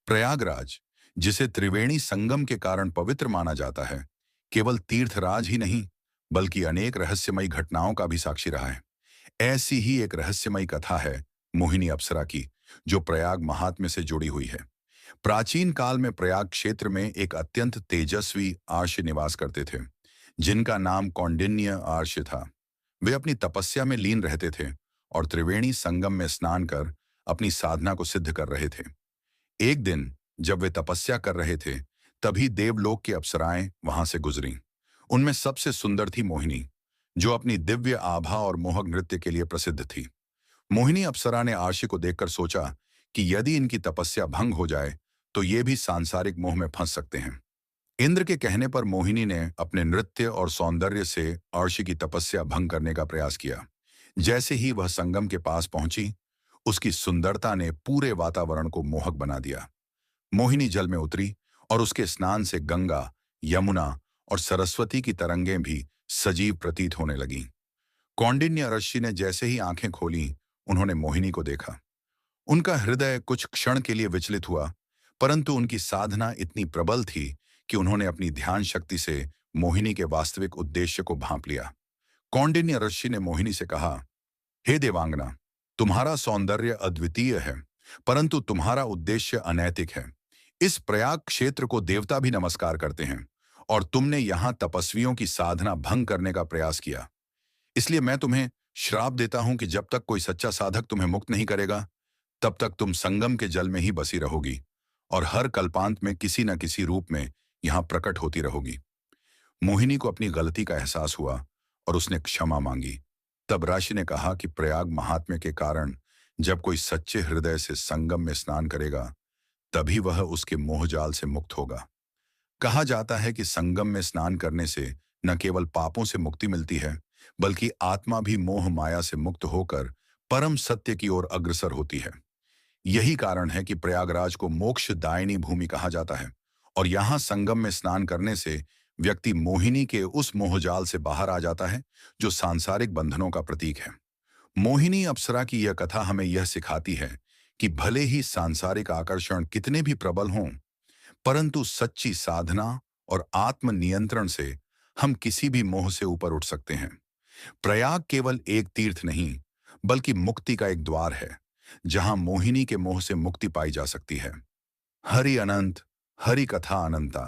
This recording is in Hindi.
प्रयागराज, जिसे त्रिवेणी संगम के कारण पवित्र माना जाता है, केवल तीर्थराज ही नहीं, बल्कि अनेक रहस्यमयी घटनाओं का भी साक्षी रहा है। ऐसी ही एक रहस्यमयी कथा है मोहिनी अप्सरा की, जो प्रयाग महात्म्य से जुड़ी हुई है। प्राचीन काल में प्रयाग क्षेत्र में एक अत्यंत तेजस्वी आर्ष निवास करते थे, जिनका नाम कौंडिन्य आर्ष था। वे अपनी तपस्या में लीन रहते थे और त्रिवेणी संगम में स्नान कर अपनी साधना को सिद्ध कर रहे थे। एक दिन जब वे तपस्या कर रहे थे, तभी देवलोक की अप्सराएं वहां से गुजरीं। उनमें सबसे सुंदर थी मोहिनी, जो अपनी दिव्य आभा और मोहक नृत्य के लिए प्रसिद्ध थी। मोहिनी अप्सरा ने आर्षि को देखकर सोचा कि यदि इनकी तपस्या भंग हो जाए तो ये भी सांसारिक मोह में फंस सकते हैं। इंद्र के कहने पर मोहिनी ने अपने नृत्य और सौंदर्य से आर्षि की तपस्या भंग करने का प्रयास किया। जैसे ही वह संगम के पास पहुंची, उसकी सुंदरता ने पूरे वातावरण को मोहक बना दिया। मोहिनी जल में उतरी और उसके स्नान से गंगा, यमुना और सरस्वती की तरंगें भी सजीव प्रतीत होने लगीं। कौंडिन्य ऋषि ने जैसे ही आंखें खोलीं, उन्होंने मोहिनी को देखा। उनका हृदय कुछ क्षण के लिए विचलित हुआ, परंतु उनकी साधना इतनी प्रबल थी कि उन्होंने अपनी ध्यान शक्ति से मोहिनी के वास्तविक उद्देश्य को भांप लिया। कौंडिन्य ऋषि ने मोहिनी से कहा, हे देवांगना, तुम्हारा सौंदर्य अद्वितीय है, परंतु तुम्हारा उद्देश्य अनैतिक है। इस प्रयाग क्षेत्र को देवता भी नमस्कार करते हैं, और तुमने यहाँ तपस्वियों की साधना भंग करने का प्रयास किया। इसलिए मैं तुम्हें श्राप देता हूं कि जब तक कोई सच्चा साधक तुम्हें मुक्त नहीं करेगा, तब तक तुम संगम के जल में ही बसी रहोगी और हर कल्पांत में किसी न किसी रूप में यहाँ प्रकट होती रहोगी। मोहिनी को अपनी गलती का एहसास हुआ और उसने क्षमा मांगी। तब ऋषि ने कहा कि प्रयाग महात्म्य के कारण जब कोई सच्चे हृदय से संगम में स्नान करेगा, तभी वह उसके मोहजाल से मुक्त होगा। कहा जाता है कि संगम में स्नान करने से न केवल पापों से मुक्ति मिलती है, बल्कि आत्मा भी मोह माया से मुक्त होकर परम सत्य की ओर अग्रसर होती है। यही कारण है कि प्रयागराज को मोक्षदायिनी भूमि कहा जाता है, और यहाँ संगम में स्नान करने से व्यक्ति मोहिनी के उस मोहजाल से बाहर आ जाता है, जो सांसारिक बंधनों का प्रतीक है। मोहिनी अप्सरा की यह कथा हमें यह सिखाती है कि भले ही सांसारिक आकर्षण कितने भी प्रबल हों, परंतु सच्ची साधना और आत्म नियंत्रण से हम किसी भी मोह से ऊपर उठ सकते हैं। प्रयाग केवल एक तीर्थ नहीं, बल्कि मुक्ति का एक द्वार है, जहां मोहिनी के मोह से मुक्ति पाई जा सकती है। हरि अनंत, हरि कथा अनंता।